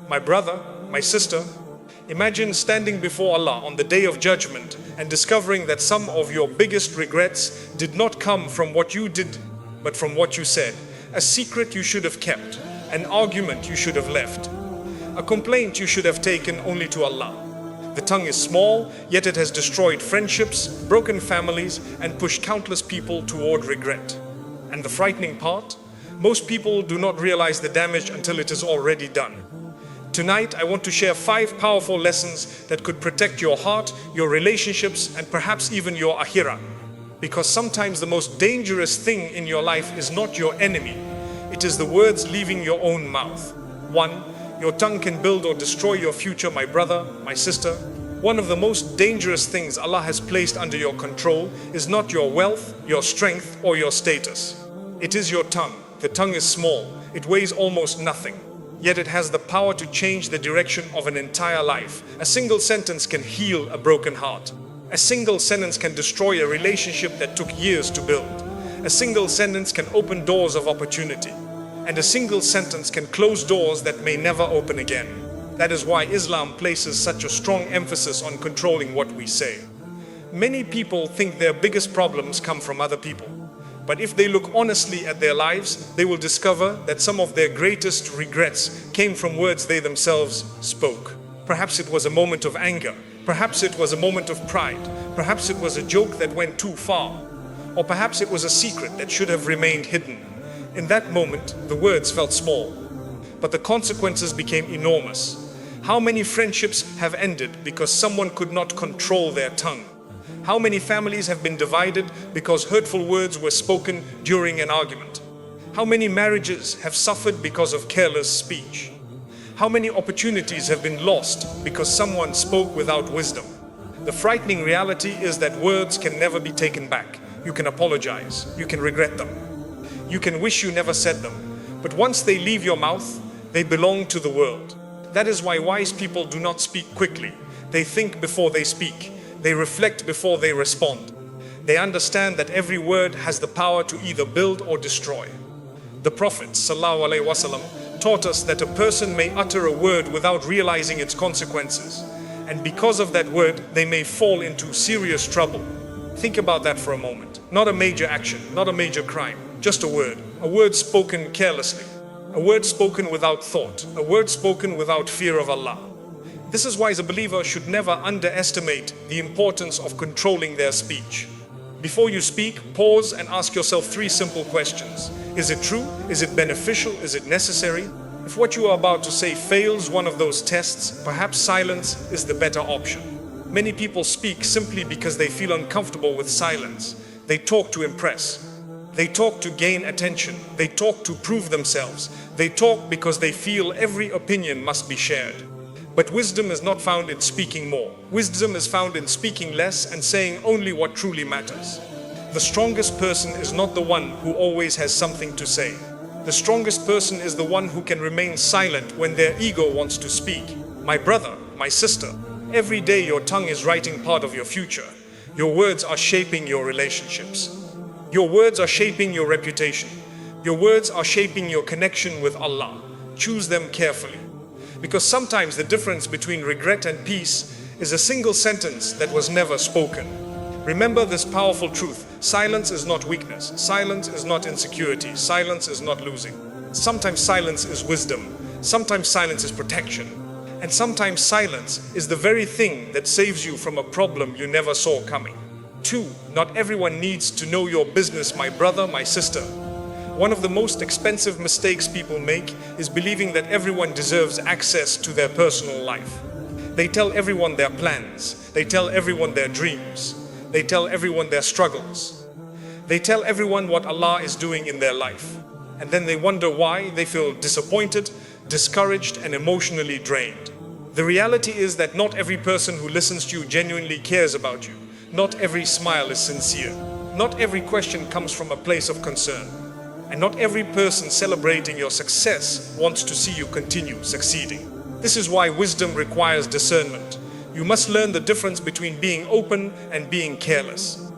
My brother, my sister, imagine standing before Allah on the day of judgment and discovering that some of your biggest regrets did not come from what you did, but from what you said. A secret you should have kept, an argument you should have left, a complaint you should have taken only to Allah. The tongue is small, yet it has destroyed friendships, broken families, and pushed countless people toward regret. And the frightening part? Most people do not realize the damage until it is already done. Tonight, I want to share 5 powerful lessons that could protect your heart, your relationships, and perhaps even your akhirah. Because sometimes the most dangerous thing in your life is not your enemy. It is the words leaving your own mouth. 1. Your tongue can build or destroy your future, my brother, my sister. One of the most dangerous things Allah has placed under your control is not your wealth, your strength, or your status. It is your tongue. The tongue is small. It weighs almost nothing. Yet it has the power to change the direction of an entire life. A single sentence can heal a broken heart. A single sentence can destroy a relationship that took years to build. A single sentence can open doors of opportunity. And a single sentence can close doors that may never open again. That is why Islam places such a strong emphasis on controlling what we say. Many people think their biggest problems come from other people. But if they look honestly at their lives, they will discover that some of their greatest regrets came from words they themselves spoke. Perhaps it was a moment of anger. Perhaps it was a moment of pride. Perhaps it was a joke that went too far. Or perhaps it was a secret that should have remained hidden. In that moment, the words felt small, but the consequences became enormous. How many friendships have ended because someone could not control their tongue? How many families have been divided because hurtful words were spoken during an argument? How many marriages have suffered because of careless speech? How many opportunities have been lost because someone spoke without wisdom? The frightening reality is that words can never be taken back. You can apologize, you can regret them. You can wish you never said them, but once they leave your mouth, they belong to the world. That is why wise people do not speak quickly. They think before they speak. They reflect before they respond. They understand that every word has the power to either build or destroy. The Prophet ﷺ taught us that a person may utter a word without realizing its consequences, and because of that word, they may fall into serious trouble. Think about that for a moment. Not a major action, not a major crime. Just a word spoken carelessly, a word spoken without thought, a word spoken without fear of Allah. This is why a believer should never underestimate the importance of controlling their speech. Before you speak, pause and ask yourself 3 simple questions. Is it true? Is it beneficial? Is it necessary? If what you are about to say fails one of those tests, perhaps silence is the better option. Many people speak simply because they feel uncomfortable with silence. They talk to impress. They talk to gain attention. They talk to prove themselves. They talk because they feel every opinion must be shared. But wisdom is not found in speaking more. Wisdom is found in speaking less and saying only what truly matters. The strongest person is not the one who always has something to say. The strongest person is the one who can remain silent when their ego wants to speak. My brother, my sister, every day your tongue is writing part of your future. Your words are shaping your relationships. Your words are shaping your reputation. Your words are shaping your connection with Allah. Choose them carefully. Because sometimes the difference between regret and peace is a single sentence that was never spoken. Remember this powerful truth. Silence is not weakness. Silence is not insecurity. Silence is not losing. Sometimes silence is wisdom. Sometimes silence is protection. And sometimes silence is the very thing that saves you from a problem you never saw coming. 2. Not everyone needs to know your business, my brother, my sister. One of the most expensive mistakes people make is believing that everyone deserves access to their personal life. They tell everyone their plans. They tell everyone their dreams. They tell everyone their struggles. They tell everyone what Allah is doing in their life. And then they wonder why they feel disappointed, discouraged, and emotionally drained. The reality is that not every person who listens to you genuinely cares about you. Not every smile is sincere. Not every question comes from a place of concern. And not every person celebrating your success wants to see you continue succeeding. This is why wisdom requires discernment. You must learn the difference between being open and being careless.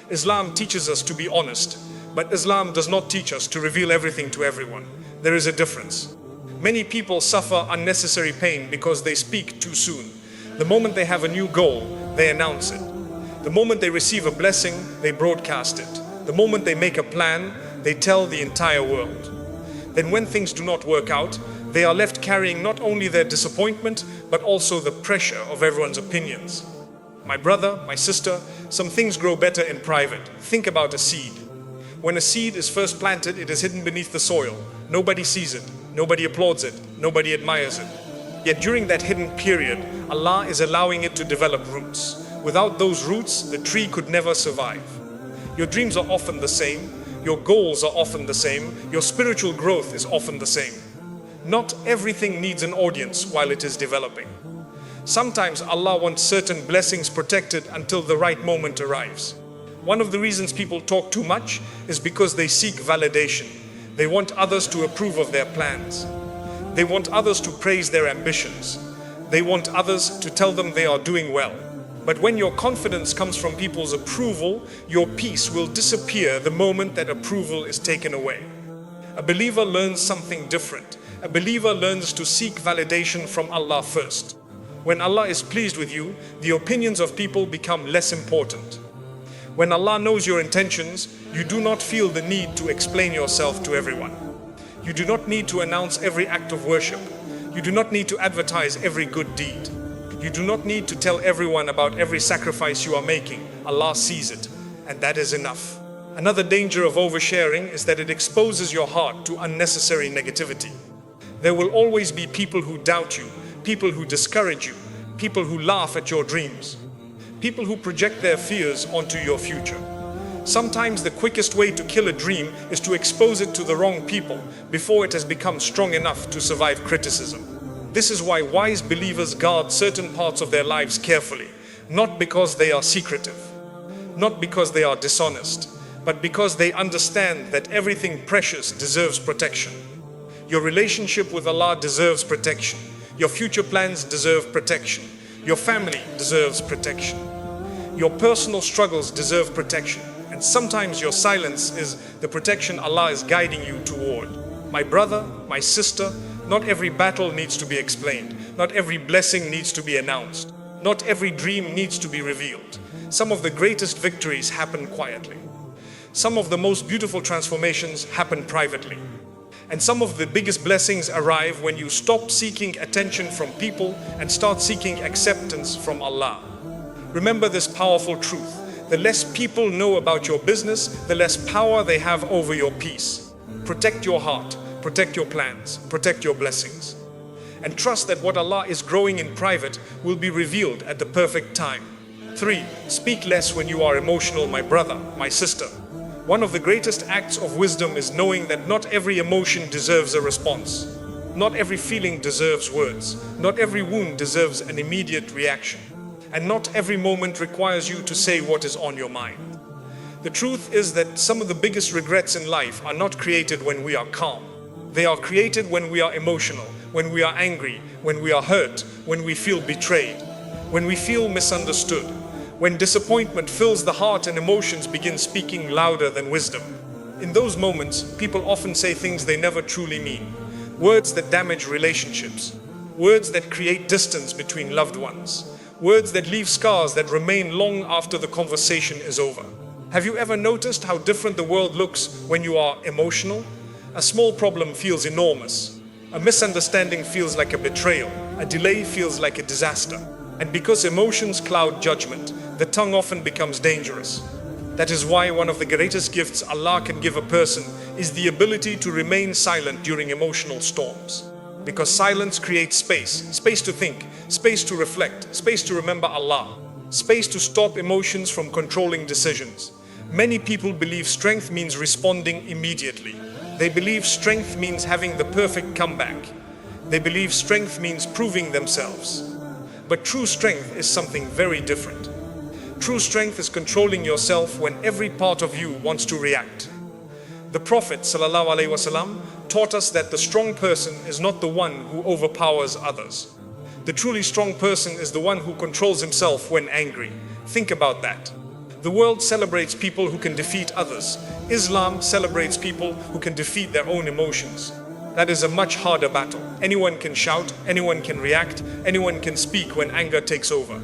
Islam teaches us to be honest, but Islam does not teach us to reveal everything to everyone. There is a difference. Many people suffer unnecessary pain because they speak too soon. The moment they have a new goal, they announce it. The moment they receive a blessing, they broadcast it. The moment they make a plan, they tell the entire world. Then when things do not work out, they are left carrying not only their disappointment, but also the pressure of everyone's opinions. My brother, my sister, some things grow better in private. Think about a seed. When a seed is first planted, it is hidden beneath the soil. Nobody sees it, nobody applauds it, nobody admires it. Yet during that hidden period, Allah is allowing it to develop roots. Without those roots, the tree could never survive. Your dreams are often the same, your goals are often the same, your spiritual growth is often the same. Not everything needs an audience while it is developing. Sometimes Allah wants certain blessings protected until the right moment arrives. One of the reasons people talk too much is because they seek validation. They want others to approve of their plans. They want others to praise their ambitions. They want others to tell them they are doing well. But when your confidence comes from people's approval, your peace will disappear the moment that approval is taken away. A believer learns something different. A believer learns to seek validation from Allah first. When Allah is pleased with you, the opinions of people become less important. When Allah knows your intentions, you do not feel the need to explain yourself to everyone. You do not need to announce every act of worship. You do not need to advertise every good deed. You do not need to tell everyone about every sacrifice you are making. Allah sees it, and that is enough. Another danger of oversharing is that it exposes your heart to unnecessary negativity. There will always be people who doubt you, people who discourage you, people who laugh at your dreams, people who project their fears onto your future. Sometimes the quickest way to kill a dream is to expose it to the wrong people before it has become strong enough to survive criticism. This is why wise believers guard certain parts of their lives carefully, not because they are secretive, not because they are dishonest, but because they understand that everything precious deserves protection. Your relationship with Allah deserves protection. Your future plans deserve protection. Your family deserves protection. Your personal struggles deserve protection. And sometimes your silence is the protection Allah is guiding you toward. My brother, my sister, not every battle needs to be explained. Not every blessing needs to be announced. Not every dream needs to be revealed. Some of the greatest victories happen quietly. Some of the most beautiful transformations happen privately. And some of the biggest blessings arrive when you stop seeking attention from people and start seeking acceptance from Allah. Remember this powerful truth. The less people know about your business, the less power they have over your peace. Protect your heart, protect your plans, protect your blessings. And trust that what Allah is growing in private will be revealed at the perfect time. 3. Speak less when you are emotional, my brother, my sister. One of the greatest acts of wisdom is knowing that not every emotion deserves a response. Not every feeling deserves words. Not every wound deserves an immediate reaction. And not every moment requires you to say what is on your mind. The truth is that some of the biggest regrets in life are not created when we are calm. They are created when we are emotional, when we are angry, when we are hurt, when we feel betrayed, when we feel misunderstood, when disappointment fills the heart and emotions begin speaking louder than wisdom. In those moments, people often say things they never truly mean. Words that damage relationships. Words that create distance between loved ones. Words that leave scars that remain long after the conversation is over. Have you ever noticed how different the world looks when you are emotional? A small problem feels enormous. A misunderstanding feels like a betrayal. A delay feels like a disaster. And because emotions cloud judgment, the tongue often becomes dangerous. That is why one of the greatest gifts Allah can give a person is the ability to remain silent during emotional storms. Because silence creates space to think, space to reflect, space to remember Allah, space to stop emotions from controlling decisions. Many people believe strength means responding immediately. They believe strength means having the perfect comeback. They believe strength means proving themselves. But true strength is something very different. True strength is controlling yourself when every part of you wants to react. The Prophet ﷺ taught us that the strong person is not the one who overpowers others. The truly strong person is the one who controls himself when angry. Think about that. The world celebrates people who can defeat others. Islam celebrates people who can defeat their own emotions. That is a much harder battle. Anyone can shout, anyone can react, anyone can speak when anger takes over.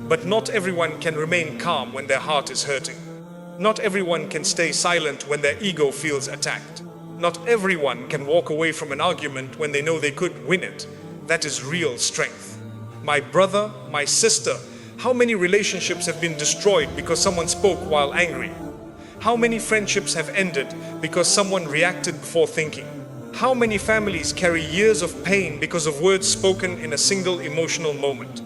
But not everyone can remain calm when their heart is hurting. Not everyone can stay silent when their ego feels attacked. Not everyone can walk away from an argument when they know they could win it. That is real strength. My brother, my sister, how many relationships have been destroyed because someone spoke while angry? How many friendships have ended because someone reacted before thinking? How many families carry years of pain because of words spoken in a single emotional moment?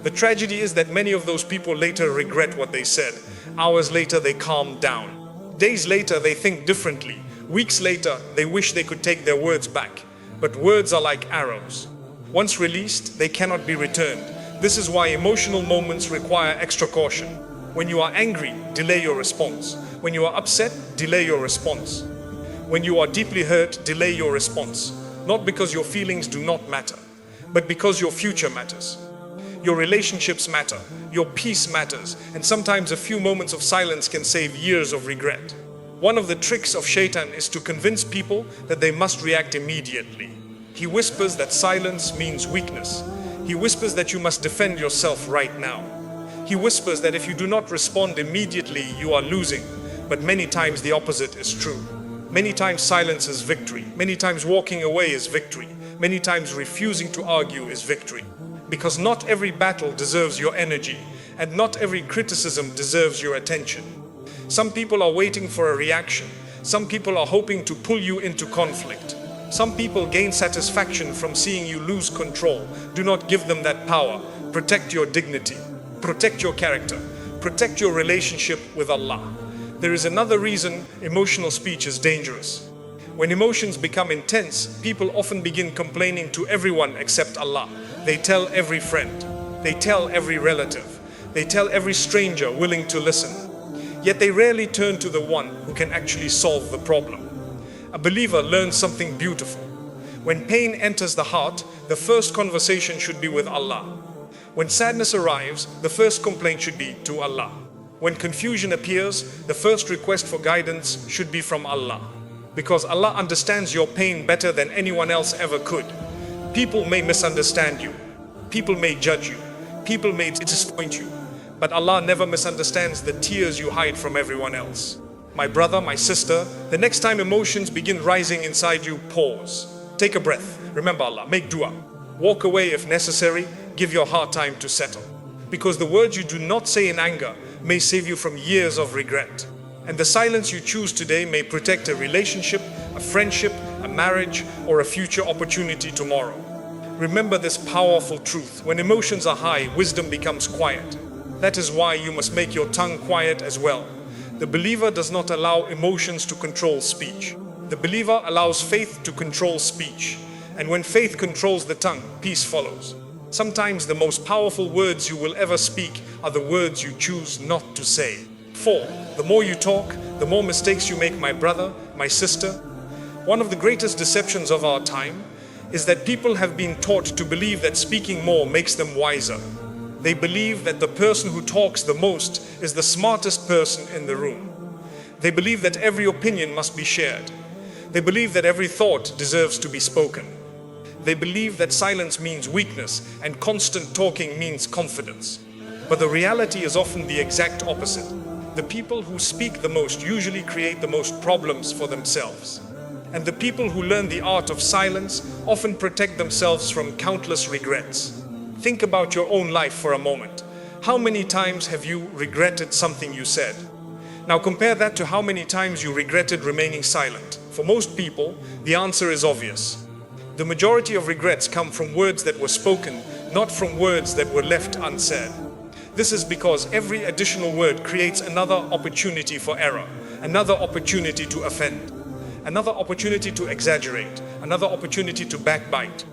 The tragedy is that many of those people later regret what they said. Hours later, they calm down. Days later, they think differently. Weeks later, they wish they could take their words back. But words are like arrows. Once released, they cannot be returned. This is why emotional moments require extra caution. When you are angry, delay your response. When you are upset, delay your response. When you are deeply hurt, delay your response. Not because your feelings do not matter, but because your future matters. Your relationships matter, your peace matters, and sometimes a few moments of silence can save years of regret. One of the tricks of Shaitan is to convince people that they must react immediately. He whispers that silence means weakness. He whispers that you must defend yourself right now. He whispers that if you do not respond immediately, you are losing. But many times the opposite is true. Many times silence is victory. Many times walking away is victory. Many times refusing to argue is victory. Because not every battle deserves your energy, and not every criticism deserves your attention. Some people are waiting for a reaction. Some people are hoping to pull you into conflict. Some people gain satisfaction from seeing you lose control. Do not give them that power. Protect your dignity. Protect your character. Protect your relationship with Allah. There is another reason emotional speech is dangerous. When emotions become intense, people often begin complaining to everyone except Allah. They tell every friend. They tell every relative. They tell every stranger willing to listen. Yet they rarely turn to the one who can actually solve the problem. A believer learns something beautiful. When pain enters the heart, the first conversation should be with Allah. When sadness arrives, the first complaint should be to Allah. When confusion appears, the first request for guidance should be from Allah. Because Allah understands your pain better than anyone else ever could. People may misunderstand you. People may judge you. People may disappoint you. But Allah never misunderstands the tears you hide from everyone else. My brother, my sister, the next time emotions begin rising inside you, pause. Take a breath. Remember Allah. Make dua. Walk away if necessary. Give your heart time to settle. Because the words you do not say in anger may save you from years of regret. And the silence you choose today may protect a relationship, a friendship, a marriage, or a future opportunity tomorrow. Remember this powerful truth. When emotions are high, wisdom becomes quiet. That is why you must make your tongue quiet as well. The believer does not allow emotions to control speech. The believer allows faith to control speech. And when faith controls the tongue, peace follows. Sometimes the most powerful words you will ever speak are the words you choose not to say. 4. The more you talk, the more mistakes you make, my brother, my sister. One of the greatest deceptions of our time is that people have been taught to believe that speaking more makes them wiser. They believe that the person who talks the most is the smartest person in the room. They believe that every opinion must be shared. They believe that every thought deserves to be spoken. They believe that silence means weakness and constant talking means confidence. But the reality is often the exact opposite. The people who speak the most usually create the most problems for themselves. And the people who learn the art of silence often protect themselves from countless regrets. Think about your own life for a moment. How many times have you regretted something you said? Now compare that to how many times you regretted remaining silent. For most people, the answer is obvious. The majority of regrets come from words that were spoken, not from words that were left unsaid. This is because every additional word creates another opportunity for error, another opportunity to offend, another opportunity to exaggerate, another opportunity to backbite,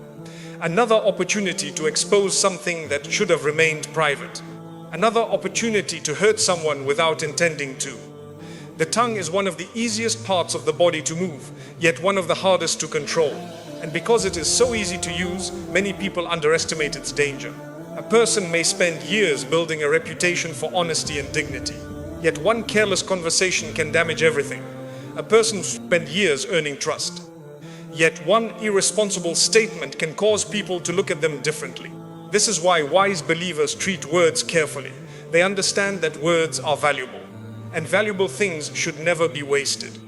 another opportunity to expose something that should have remained private, another opportunity to hurt someone without intending to. The tongue is one of the easiest parts of the body to move, yet one of the hardest to control. And because it is so easy to use, many people underestimate its danger. A person may spend years building a reputation for honesty and dignity, yet one careless conversation can damage everything. A person spends years earning trust, Yet one irresponsible statement can cause people to look at them differently. This is why wise believers treat words carefully. They understand that words are valuable, and valuable things should never be wasted.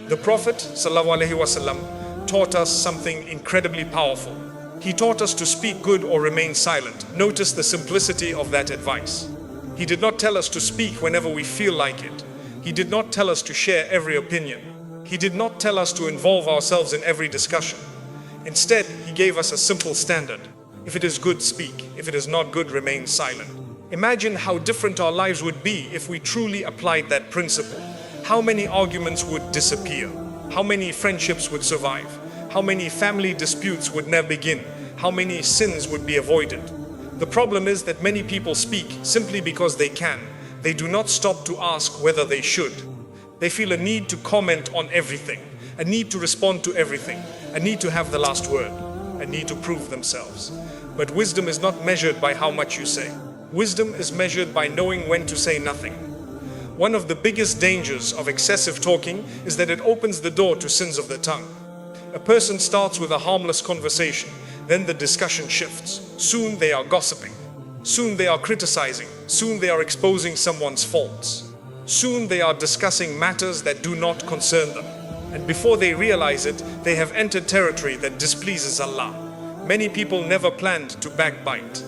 The Prophet ﷺ taught us something incredibly powerful. He taught us to speak good or remain silent. Notice the simplicity of that advice. He did not tell us to speak whenever we feel like it. He did not tell us to share every opinion. He did not tell us to involve ourselves in every discussion. Instead, he gave us a simple standard. If it is good, speak. If it is not good, remain silent. Imagine how different our lives would be if we truly applied that principle. How many arguments would disappear? How many friendships would survive? How many family disputes would never begin? How many sins would be avoided? The problem is that many people speak simply because they can. They do not stop to ask whether they should. They feel a need to comment on everything, a need to respond to everything, a need to have the last word, a need to prove themselves. But wisdom is not measured by how much you say. Wisdom is measured by knowing when to say nothing. One of the biggest dangers of excessive talking is that it opens the door to sins of the tongue. A person starts with a harmless conversation, then the discussion shifts. Soon they are gossiping. Soon they are criticizing. Soon they are exposing someone's faults. Soon they are discussing matters that do not concern them. And before they realize it, they have entered territory that displeases Allah. Many people never planned to backbite.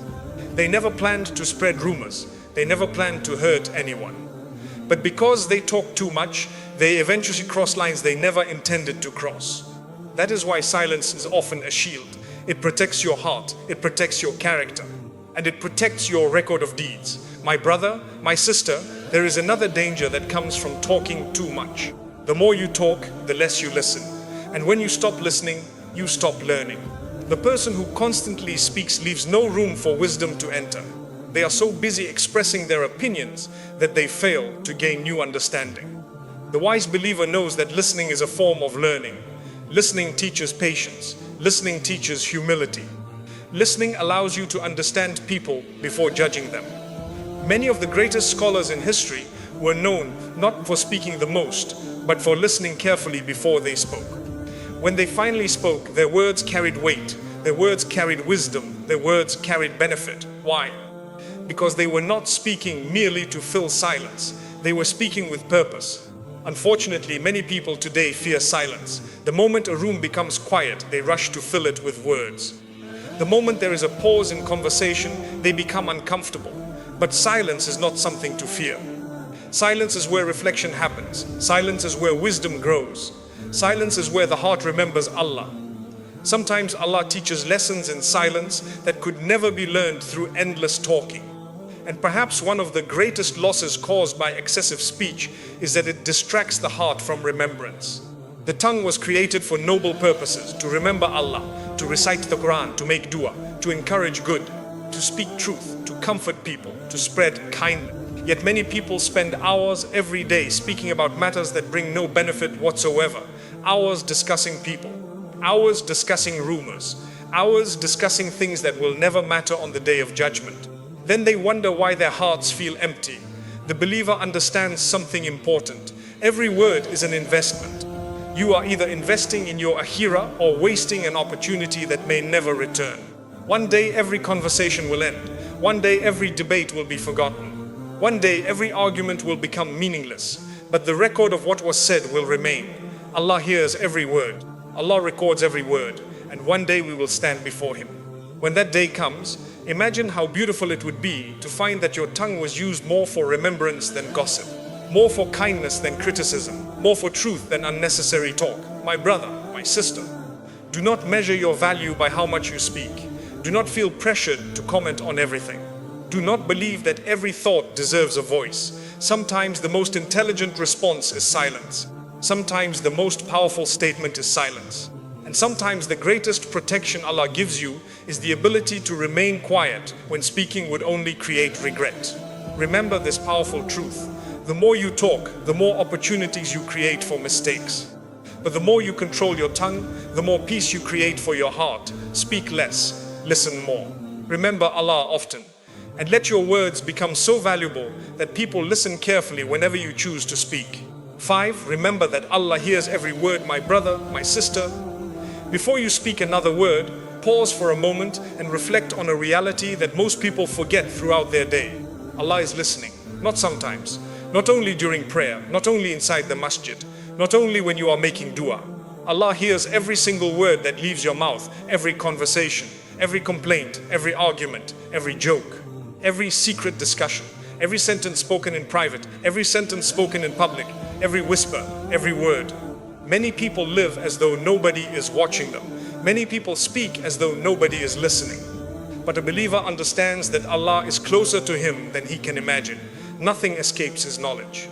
They never planned to spread rumors. They never planned to hurt anyone. But because they talk too much, they eventually cross lines they never intended to cross. That is why silence is often a shield. It protects your heart, it protects your character, and it protects your record of deeds. My brother, my sister, there is another danger that comes from talking too much. The more you talk, the less you listen. And when you stop listening, you stop learning. The person who constantly speaks leaves no room for wisdom to enter. They are so busy expressing their opinions that they fail to gain new understanding. The wise believer knows that listening is a form of learning. Listening teaches patience. Listening teaches humility. Listening allows you to understand people before judging them. Many of the greatest scholars in history were known not for speaking the most, but for listening carefully before they spoke. When they finally spoke, their words carried weight, their words carried wisdom, their words carried benefit. Why? Because they were not speaking merely to fill silence. They were speaking with purpose. Unfortunately, many people today fear silence. The moment a room becomes quiet, they rush to fill it with words. The moment there is a pause in conversation, they become uncomfortable. But silence is not something to fear. Silence is where reflection happens. Silence is where wisdom grows. Silence is where the heart remembers Allah. Sometimes Allah teaches lessons in silence that could never be learned through endless talking. And perhaps one of the greatest losses caused by excessive speech is that it distracts the heart from remembrance. The tongue was created for noble purposes, to remember Allah, to recite the Quran, to make dua, to encourage good, to speak truth, to comfort people, to spread kindness. Yet many people spend hours every day speaking about matters that bring no benefit whatsoever. Hours discussing people, hours discussing rumors, hours discussing things that will never matter on the day of judgment. Then they wonder why their hearts feel empty. The believer understands something important. Every word is an investment. You are either investing in your akhirah or wasting an opportunity that may never return. One day every conversation will end. One day every debate will be forgotten. One day every argument will become meaningless. But the record of what was said will remain. Allah hears every word. Allah records every word. And one day we will stand before Him. When that day comes, imagine how beautiful it would be to find that your tongue was used more for remembrance than gossip, more for kindness than criticism, more for truth than unnecessary talk. My brother, my sister, do not measure your value by how much you speak. Do not feel pressured to comment on everything. Do not believe that every thought deserves a voice. Sometimes the most intelligent response is silence. Sometimes the most powerful statement is silence. And sometimes the greatest protection Allah gives you is the ability to remain quiet when speaking would only create regret. Remember this powerful truth. The more you talk, the more opportunities you create for mistakes. But the more you control your tongue, the more peace you create for your heart. Speak less, listen more. Remember Allah often. And let your words become so valuable that people listen carefully whenever you choose to speak. 5. Remember that Allah hears every word, my brother, my sister. Before you speak another word, pause for a moment and reflect on a reality that most people forget throughout their day. Allah is listening, not sometimes, not only during prayer, not only inside the masjid, not only when you are making dua. Allah hears every single word that leaves your mouth, every conversation, every complaint, every argument, every joke, every secret discussion, every sentence spoken in private, every sentence spoken in public, every whisper, every word. Many people live as though nobody is watching them. Many people speak as though nobody is listening. But a believer understands that Allah is closer to him than he can imagine. Nothing escapes his knowledge.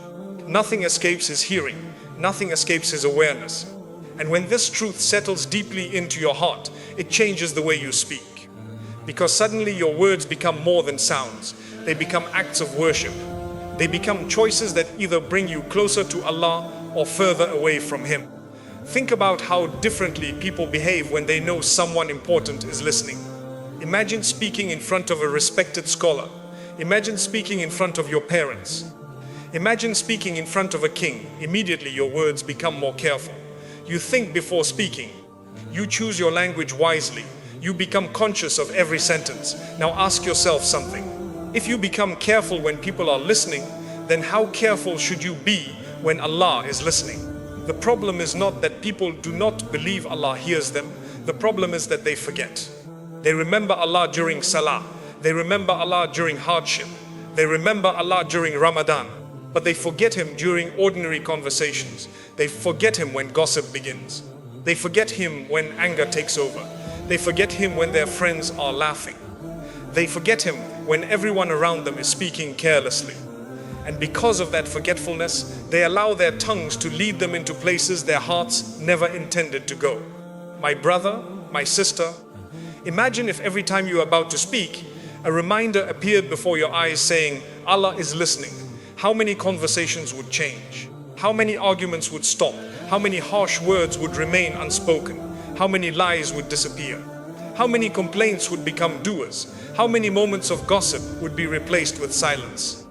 Nothing escapes his hearing. Nothing escapes his awareness. And when this truth settles deeply into your heart, it changes the way you speak. Because suddenly your words become more than sounds. They become acts of worship. They become choices that either bring you closer to Allah or further away from Him. Think about how differently people behave when they know someone important is listening. Imagine speaking in front of a respected scholar. Imagine speaking in front of your parents. Imagine speaking in front of a king. Immediately your words become more careful. You think before speaking. You choose your language wisely. You become conscious of every sentence. Now ask yourself something. If you become careful when people are listening, then how careful should you be when Allah is listening? The problem is not that people do not believe Allah hears them. The problem is that they forget. They remember Allah during Salah. They remember Allah during hardship. They remember Allah during Ramadan. But they forget Him during ordinary conversations. They forget Him when gossip begins. They forget Him when anger takes over. They forget Him when their friends are laughing. They forget Him when everyone around them is speaking carelessly. And because of that forgetfulness, they allow their tongues to lead them into places their hearts never intended to go. My brother, my sister, imagine if every time you are about to speak, a reminder appeared before your eyes saying, Allah is listening. How many conversations would change? How many arguments would stop? How many harsh words would remain unspoken? How many lies would disappear? How many complaints would become doers? How many moments of gossip would be replaced with silence?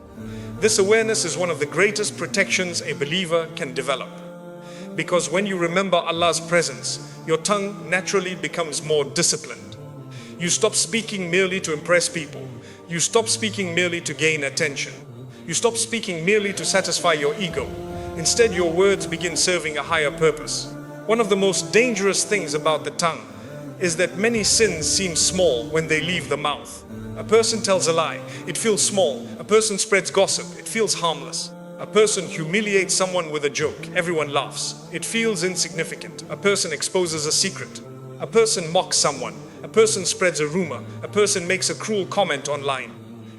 This awareness is one of the greatest protections a believer can develop. Because when you remember Allah's presence, your tongue naturally becomes more disciplined. You stop speaking merely to impress people. You stop speaking merely to gain attention. You stop speaking merely to satisfy your ego. Instead, your words begin serving a higher purpose. One of the most dangerous things about the tongue is that many sins seem small when they leave the mouth. A person tells a lie, it feels small. A person spreads gossip, it feels harmless. A person humiliates someone with a joke, everyone laughs. It feels insignificant. A person exposes a secret. A person mocks someone. A person spreads a rumor. A person makes a cruel comment online.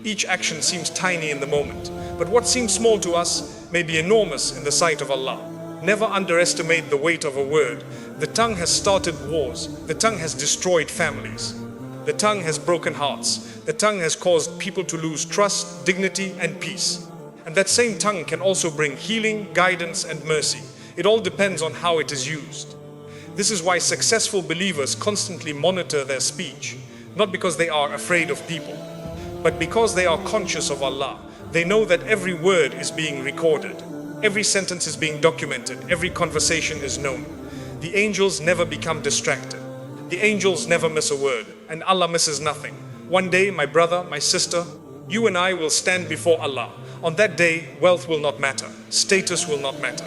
Each action seems tiny in the moment, but what seems small to us may be enormous in the sight of Allah. Never underestimate the weight of a word. The tongue has started wars. The tongue has destroyed families. The tongue has broken hearts. The tongue has caused people to lose trust, dignity, and peace. And that same tongue can also bring healing, guidance, and mercy. It all depends on how it is used. This is why successful believers constantly monitor their speech, not because they are afraid of people, but because they are conscious of Allah. They know that every word is being recorded. Every sentence is being documented. Every conversation is known. The angels never become distracted. The angels never miss a word, and Allah misses nothing. One day, my brother, my sister, you and I will stand before Allah. On that day, wealth will not matter. Status will not matter.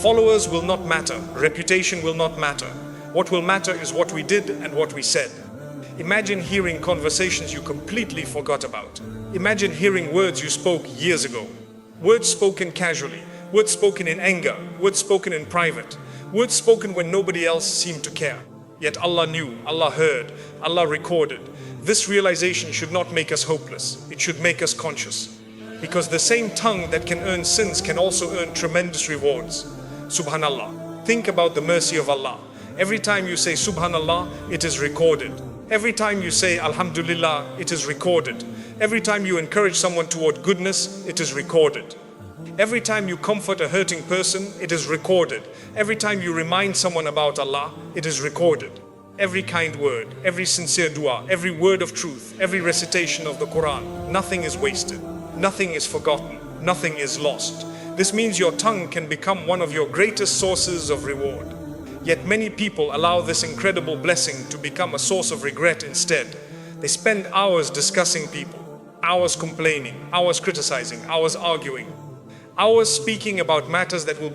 Followers will not matter. Reputation will not matter. What will matter is what we did and what we said. Imagine hearing conversations you completely forgot about. Imagine hearing words you spoke years ago. Words spoken casually. Words spoken in anger. Words spoken in private. Words spoken when nobody else seemed to care. Yet Allah knew, Allah heard, Allah recorded. This realization should not make us hopeless. It should make us conscious. Because the same tongue that can earn sins can also earn tremendous rewards. Subhanallah. Think about the mercy of Allah. Every time you say Subhanallah, it is recorded. Every time you say Alhamdulillah, it is recorded. Every time you encourage someone toward goodness, it is recorded. Every time you comfort a hurting person, it is recorded. Every time you remind someone about Allah, it is recorded. Every kind word, every sincere dua, every word of truth, every recitation of the Quran, nothing is wasted. Nothing is forgotten. Nothing is lost. This means your tongue can become one of your greatest sources of reward. Yet many people allow this incredible blessing to become a source of regret instead. They spend hours discussing people, hours complaining, hours criticizing, hours arguing, hours speaking about matters that will bring